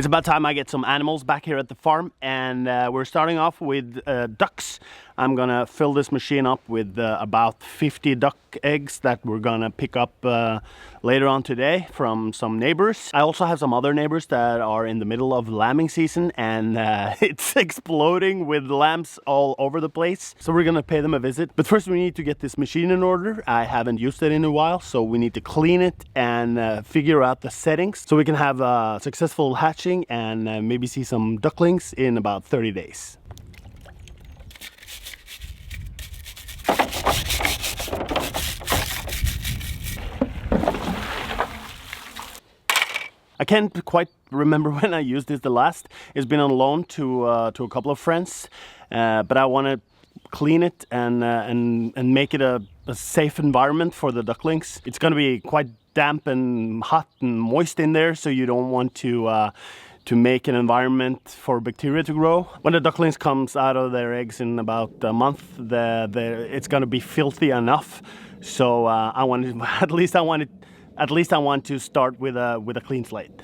It's about time I get some animals back here at the farm, and we're starting off with ducks. I'm gonna fill this machine up with about 50 duck eggs that we're gonna pick up later on today from some neighbors. I also have some other neighbors that are in the middle of lambing season, and it's exploding with lambs all over the place. So we're gonna pay them a visit. But first we need to get this machine in order. I haven't used it in a while, so we need to clean it and figure out the settings so we can have a successful hatching and maybe see some ducklings in about 30 days. I can't quite remember when I used this the last. It's been on loan to a couple of friends, but I want to clean it and make it a safe environment for the ducklings. It's going to be quite damp and hot and moist in there, so you don't want to make an environment for bacteria to grow. When the ducklings comes out of their eggs in about a month, it's going to be filthy enough. So at least I want to start with a clean slate.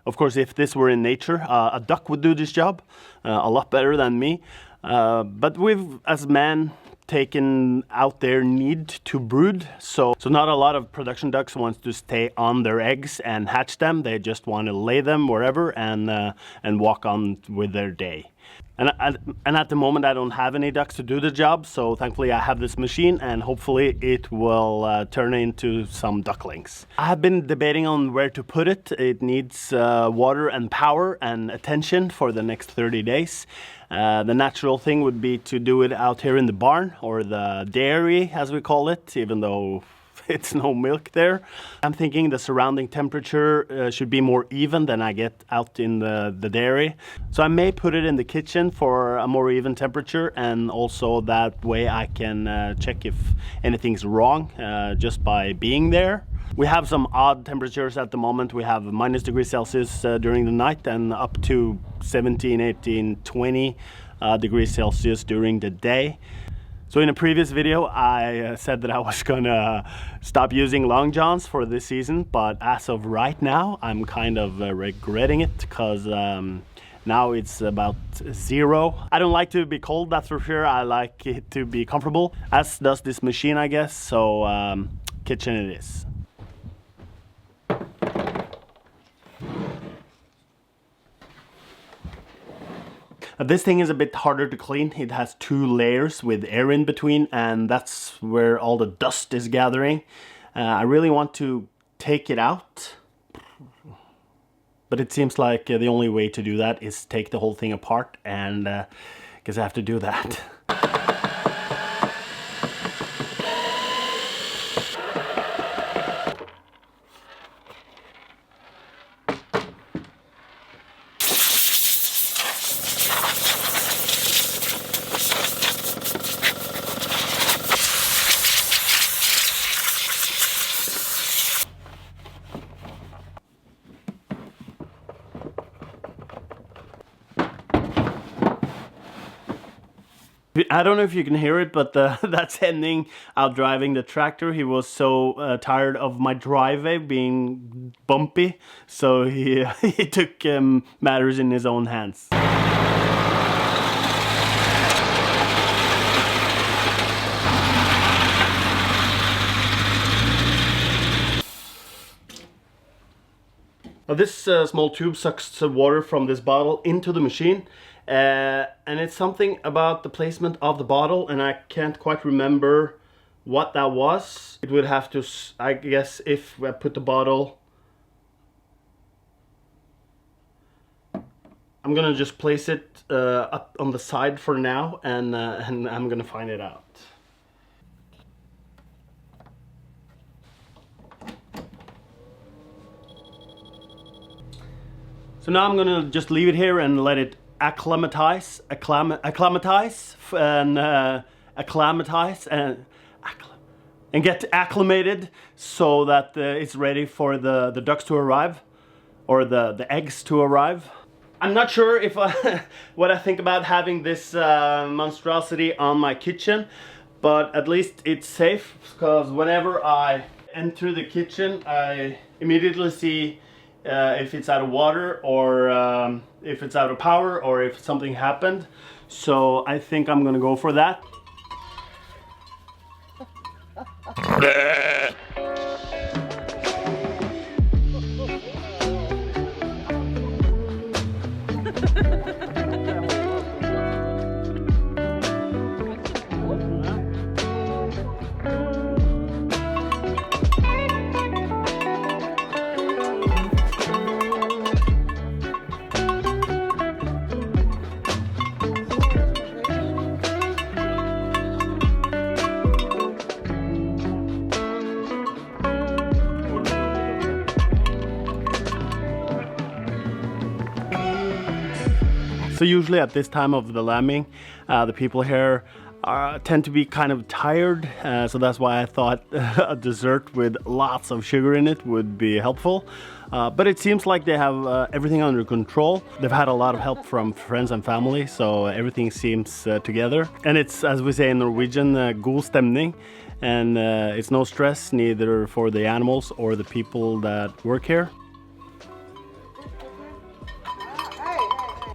Of course, if this were in nature, a duck would do this job a lot better than me. But we've, as men, taken out their need to brood. So not a lot of production ducks want to stay on their eggs and hatch them. They just want to lay them wherever and walk on with their day. And at the moment I don't have any ducks to do the job, so thankfully I have this machine and hopefully it will turn into some ducklings. I have been debating on where to put it. It needs water and power and attention for the next 30 days. The natural thing would be to do it out here in the barn, or the dairy as we call it, even though it's no milk there. I'm thinking the surrounding temperature should be more even than I get out in the dairy. So I may put it in the kitchen for a more even temperature, and also that way I can check if anything's wrong just by being there. We have some odd temperatures at the moment. We have -degrees during the night and up to 17, 18, 20 degrees Celsius during the day. So in a previous video, I said that I was gonna stop using long johns for this season, but as of right now, I'm kind of regretting it because now it's about 0. I don't like to be cold, that's for sure. I like it to be comfortable, as does this machine, I guess. So kitchen it is. This thing is a bit harder to clean. It has 2 layers with air in between, and that's where all the dust is gathering. I really want to take it out, but it seems like the only way to do that is take the whole thing apart, and I guess I have to do that. I don't know if you can hear it, but that's Henning out driving the tractor. He was so tired of my driveway being bumpy, so he took matters in his own hands. Now this small tube sucks water from this bottle into the machine. And it's something about the placement of the bottle, and I can't quite remember what that was. It would have to, I guess, if I put the bottle, I'm gonna just place it up on the side for now, and I'm gonna find it out. So now I'm gonna just leave it here and let it acclimatize and get acclimated so that it's ready for the ducks to arrive, or the eggs to arrive. I'm not sure if what I think about having this monstrosity on my kitchen, but at least it's safe, because whenever I enter the kitchen, I immediately see if it's out of water, or if it's out of power, or if something happened. So I think I'm gonna go for that. So usually at this time of the lambing, the people here tend to be kind of tired, so that's why I thought a dessert with lots of sugar in it would be helpful. But it seems like they have everything under control. They've had a lot of help from friends and family, so everything seems together. And it's, as we say in Norwegian, god stemning. And it's no stress, neither for the animals or the people that work here.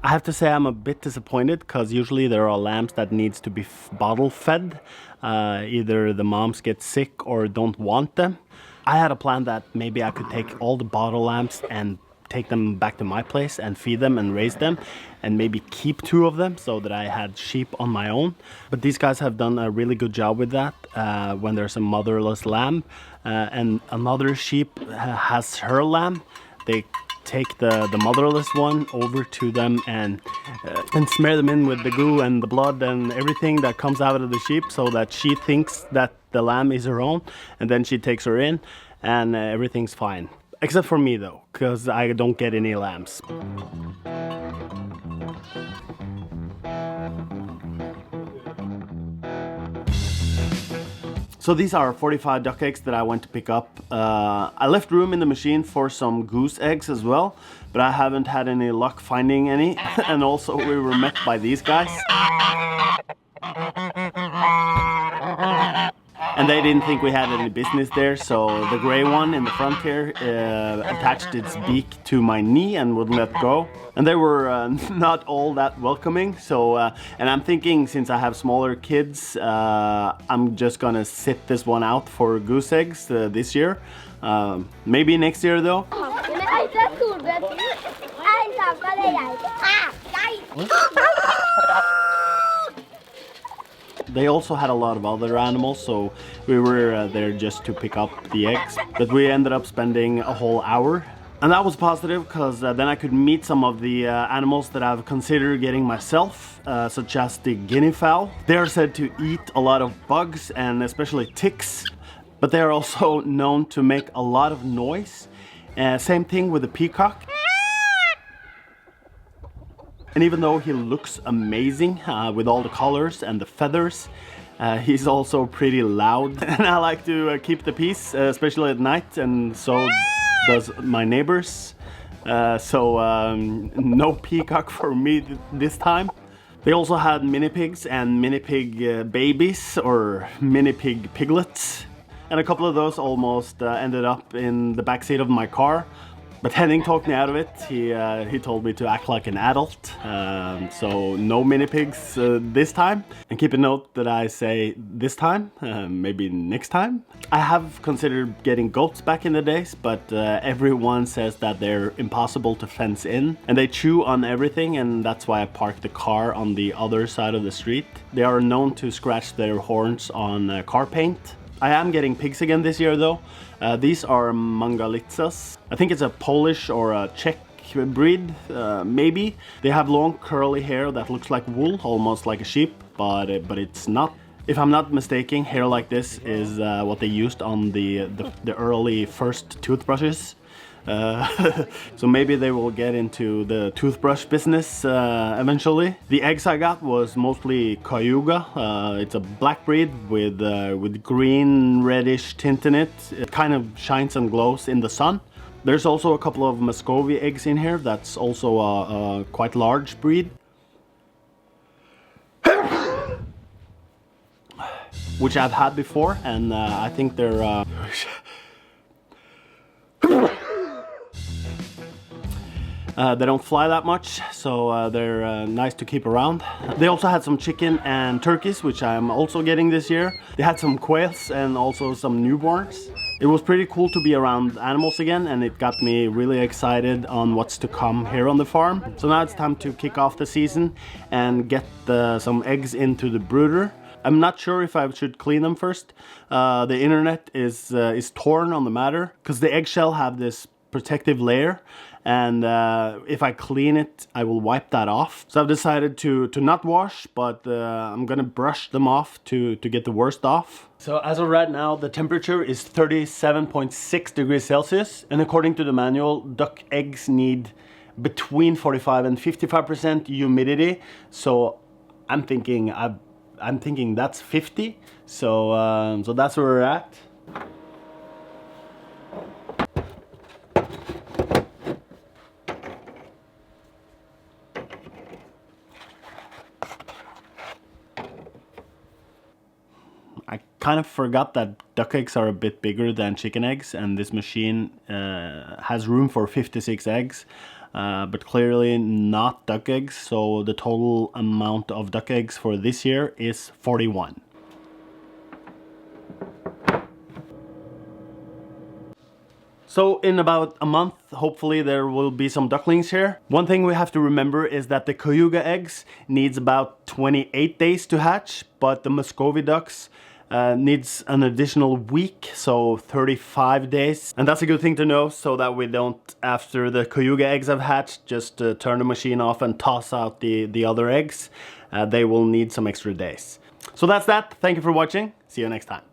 I have to say I'm a bit disappointed, because usually there are lambs that needs to be bottle fed. Either the moms get sick or don't want them. I had a plan that maybe I could take all the bottle lambs and take them back to my place and feed them and raise them, and maybe keep 2 of them so that I had sheep on my own. But these guys have done a really good job with that. When there's a motherless lamb and another sheep has her lamb, they take the motherless one over to them and smear them in with the goo and the blood and everything that comes out of the sheep, so that she thinks that the lamb is her own, and then she takes her in and everything's fine. Except for me though, because I don't get any lambs. So these are 45 duck eggs that I went to pick up. I left room in the machine for some goose eggs as well, but I haven't had any luck finding any. And also we were met by these guys. And they didn't think we had any business there, so the gray one in the front here attached its beak to my knee and wouldn't let go. And they were not all that welcoming, so and I'm thinking, since I have smaller kids, I'm just gonna sit this one out for goose eggs this year. Maybe next year though. They also had a lot of other animals, so we were there just to pick up the eggs. But we ended up spending a whole hour. And that was positive, because then I could meet some of the animals that I've considered getting myself, such as the guinea fowl. They are said to eat a lot of bugs, and especially ticks. But they are also known to make a lot of noise. Same thing with the peacock. And even though he looks amazing with all the colors and the feathers, he's also pretty loud. And I like to keep the peace, especially at night, and so does my neighbors. No peacock for me this time. They also had mini pigs and mini pig babies, or mini pig piglets. And a couple of those almost ended up in the backseat of my car. But Henning talked me out of it. He told me to act like an adult. So no mini pigs this time. And keep a note that I say this time, maybe next time. I have considered getting goats back in the days, but everyone says that they're impossible to fence in. And they chew on everything, and that's why I parked the car on the other side of the street. They are known to scratch their horns on car paint. I am getting pigs again this year though. These are Mangalitsas. I think it's a Polish or a Czech breed, maybe. They have long curly hair that looks like wool, almost like a sheep, but it's not. If I'm not mistaken, hair like this is what they used on the early first toothbrushes. So maybe they will get into the toothbrush business eventually. The eggs I got was mostly Cayuga. It's a black breed with green reddish tint in it. It kind of shines and glows in the sun. There's also a couple of Muscovy eggs in here. That's also a quite large breed, which I've had before, and I think they're they don't fly that much, so they're nice to keep around. They also had some chicken and turkeys, which I'm also getting this year. They had some quails and also some newborns. It was pretty cool to be around animals again, and it got me really excited on what's to come here on the farm. So now it's time to kick off the season and get some eggs into the brooder. I'm not sure if I should clean them first. The internet is torn on the matter, because the eggshell have this protective layer, and if I clean it, I will wipe that off. So I've decided to not wash, but I'm gonna brush them off to get the worst off. So as of right now, the temperature is 37.6 degrees Celsius, and according to the manual, duck eggs need between 45 and 55% humidity. So I'm thinking that's 50. So that's where we're at. I kind of forgot that duck eggs are a bit bigger than chicken eggs, and this machine has room for 56 eggs, but clearly not duck eggs, so the total amount of duck eggs for this year is 41. So in about a month, hopefully there will be some ducklings here. One thing we have to remember is that the Cayuga eggs needs about 28 days to hatch, but the Muscovy ducks needs an additional week, so 35 days. And that's a good thing to know, so that we don't, after the Cayuga eggs have hatched, just turn the machine off and toss out the other eggs. They will need some extra days. So that's that. Thank you for watching. See you next time.